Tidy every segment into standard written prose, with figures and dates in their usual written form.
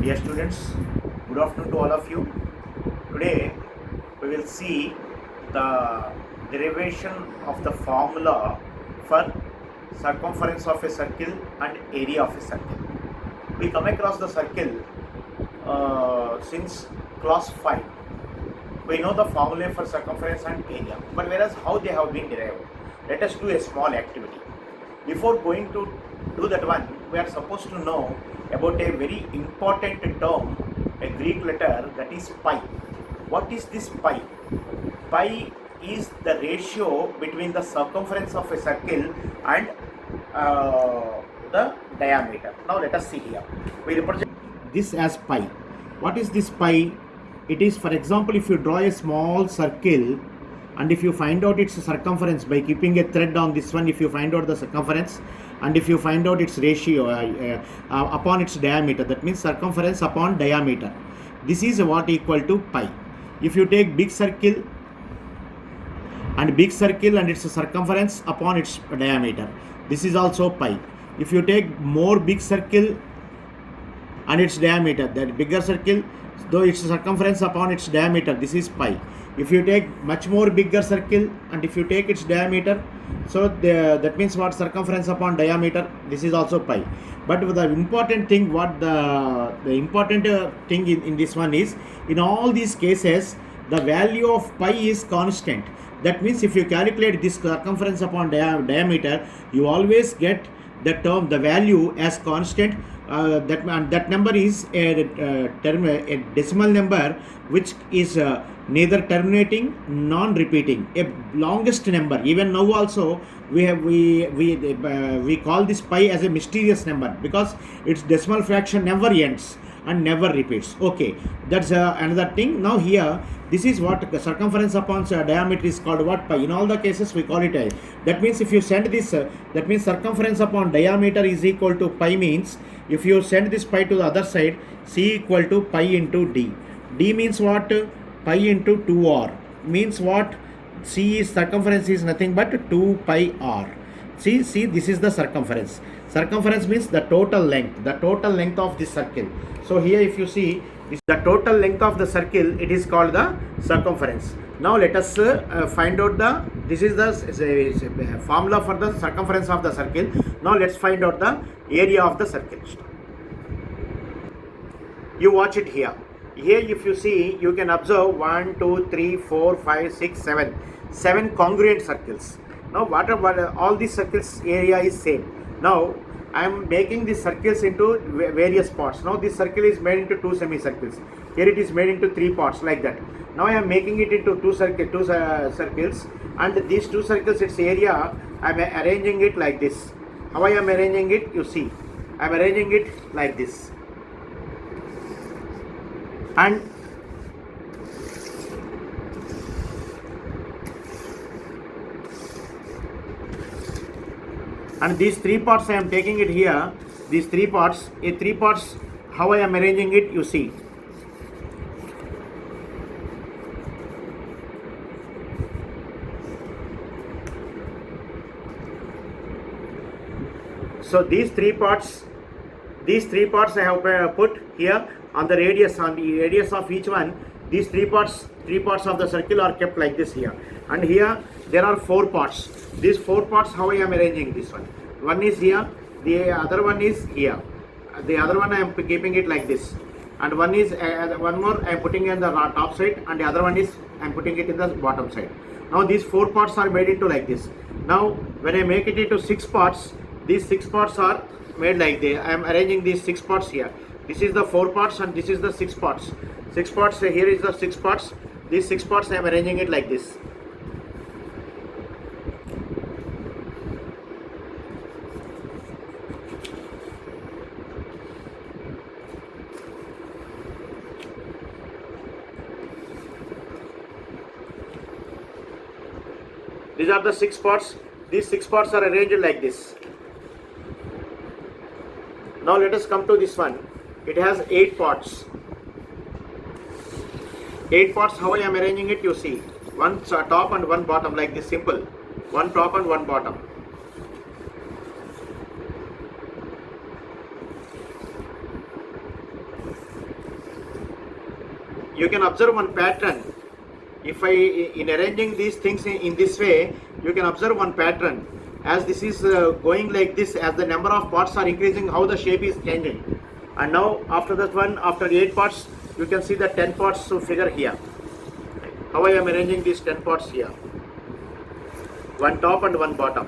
Dear students, good afternoon to all of you. Today we will see the derivation of the formula for circumference of a circle and area of a circle. We come across the circle since class 5. We know the formula for circumference and area, but whereas how they have been derived. Let us do a small activity. Before going to do that one, we are supposed to know about a very important term, a Greek letter, that is pi. What is this pi? Pi is the ratio between the circumference of a circle and the diameter. Now let us see here. We represent this as pi. What is this pi? It is, for example, if you draw a small circle and if you find out its circumference by keeping a thread on this one, if you find out the circumference and if you find out its ratio upon its diameter, that means circumference upon diameter, this is what equal to pi. If you take big circle and its circumference upon its diameter, this is also pi. If you take more big circle and its diameter, that bigger circle, though its circumference upon its diameter, this is pi. If you take much more bigger circle and if you take its diameter, so that means what, circumference upon diameter, this is also pi. But the important thing, what the important thing in this one is, in all these cases the value of pi is constant. That means if you calculate this circumference upon diameter, you always get the term, the value as constant. That number is a decimal number which is neither terminating non-repeating, a longest number. Even now also we call this pi as a mysterious number because its decimal fraction never ends and never repeats. Okay, that's another thing. Now here, this is what circumference upon diameter is called what, pi. In all the cases we call it I. That means if you send this, that means circumference upon diameter is equal to pi, means if you send this pi to the other side, c equal to pi into d. D means what? Pi into 2r. Means what? C is circumference is nothing but 2 pi r. See, this is the circumference. Circumference means the total length of this circle. So here if you see, this the total length of the circle, it is called the circumference. Now let us find out this is the formula for the circumference of the circle. Now let's find out the area of the circle. You watch it here. Here if you see, you can observe 1, 2, 3, 4, 5, 6, 7. 7 congruent circles. Now what all these circles area is same. Now I am making these circles into various parts. Now this circle is made into 2 semicircles. Here it is made into 3 parts, like that. Now I am making it into 2 circles, and these 2 circles, its area, I am arranging it like this. How I am arranging it? You see, I am arranging it like this. And these 3 parts I am taking it here. These 3 parts, how I am arranging it, you see. So these 3 parts I have put here on the radius of each one. These 3 parts of the circle are kept like this here. And here there are 4 parts. These 4 parts, how I am arranging this one. One is here, the other one is here. The other one I am keeping it like this. And one is one more I am putting in the top side, and the other one is I am putting it in the bottom side. Now these 4 parts are made into like this. Now when I make it into 6 parts, these 6 parts are made like this. I am arranging these 6 parts here. This is the 4 parts and this is the 6 parts. 6 parts, here is the 6 parts. These 6 parts I am arranging it like this. These are the 6 parts. These 6 parts are arranged like this. Now let us come to this one. It has 8 parts. 8 parts, how I am arranging it, you see. One top and one bottom, like this, simple. One top and one bottom. you can observe one pattern. If in arranging these things in this way, you can observe one pattern. As this is going like this, as the number of parts are increasing, how the shape is changing. And now after that one, after 8 parts, you can see the 10 parts figure here. How I am arranging these 10 parts here. One top and one bottom.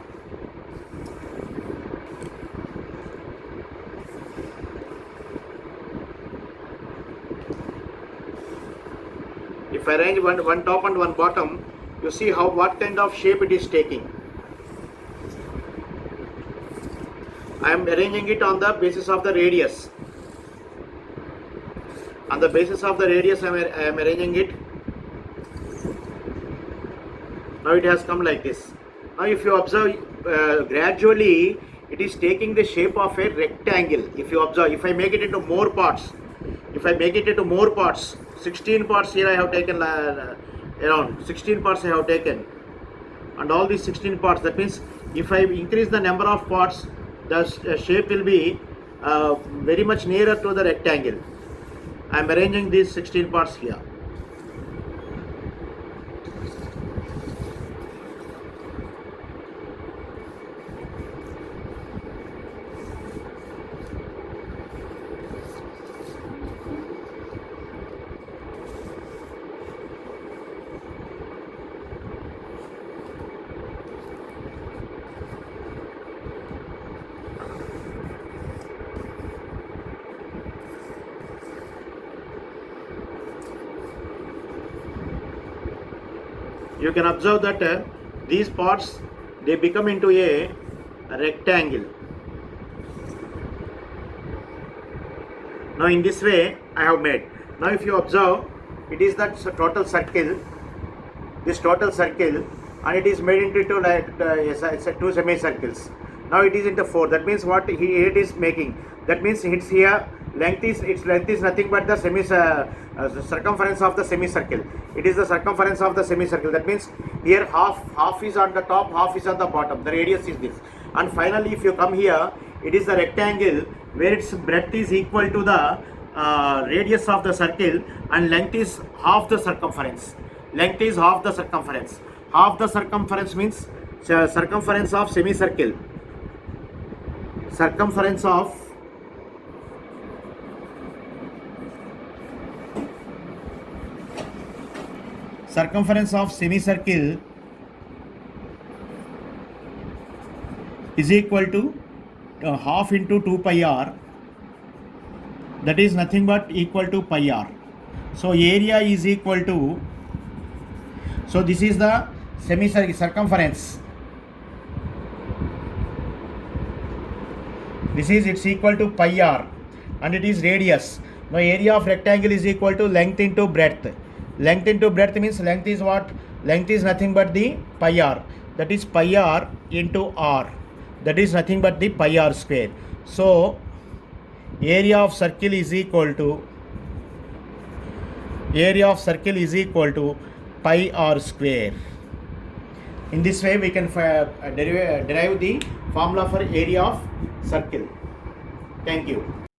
If I arrange one top and one bottom, you see what kind of shape it is taking. I am arranging it on the basis of the radius. On the basis of the radius, I am arranging it. Now it has come like this. Now if you observe gradually, it is taking the shape of a rectangle. If you observe, if I make it into more parts, 16 parts here I have taken, around 16 parts I have taken, and all these 16 parts, that means if I increase the number of parts, the shape will be very much nearer to the rectangle. I am arranging these 16 parts here. You can observe that these parts, they become into a rectangle. Now in this way I have made. Now if you observe, it is that total circle, this total circle, and it is made into two, two semicircles. Now it is into 4. That means what it is making. That means its here its length is nothing but the circumference of the semicircle. It is the circumference of the semicircle. That means here half is on the top, half is on the bottom. The radius is this. And finally, if you come here, it is the rectangle where its breadth is equal to the radius of the circle, and length is half the circumference. Length is half the circumference. Half the circumference means circumference of semicircle. Circumference of semicircle is equal to half into 2 pi r. That is nothing but equal to pi r. So area is equal to, so this is the semicircle circumference. It's equal to pi r, and it is radius. Now area of rectangle is equal to length into breadth. Length into breadth means length is what? Length is nothing but the pi r. That is pi r into r. That is nothing but the pi r square. So area of circle is equal to pi r square. In this way we can derive the formula for area of circle. Thank you.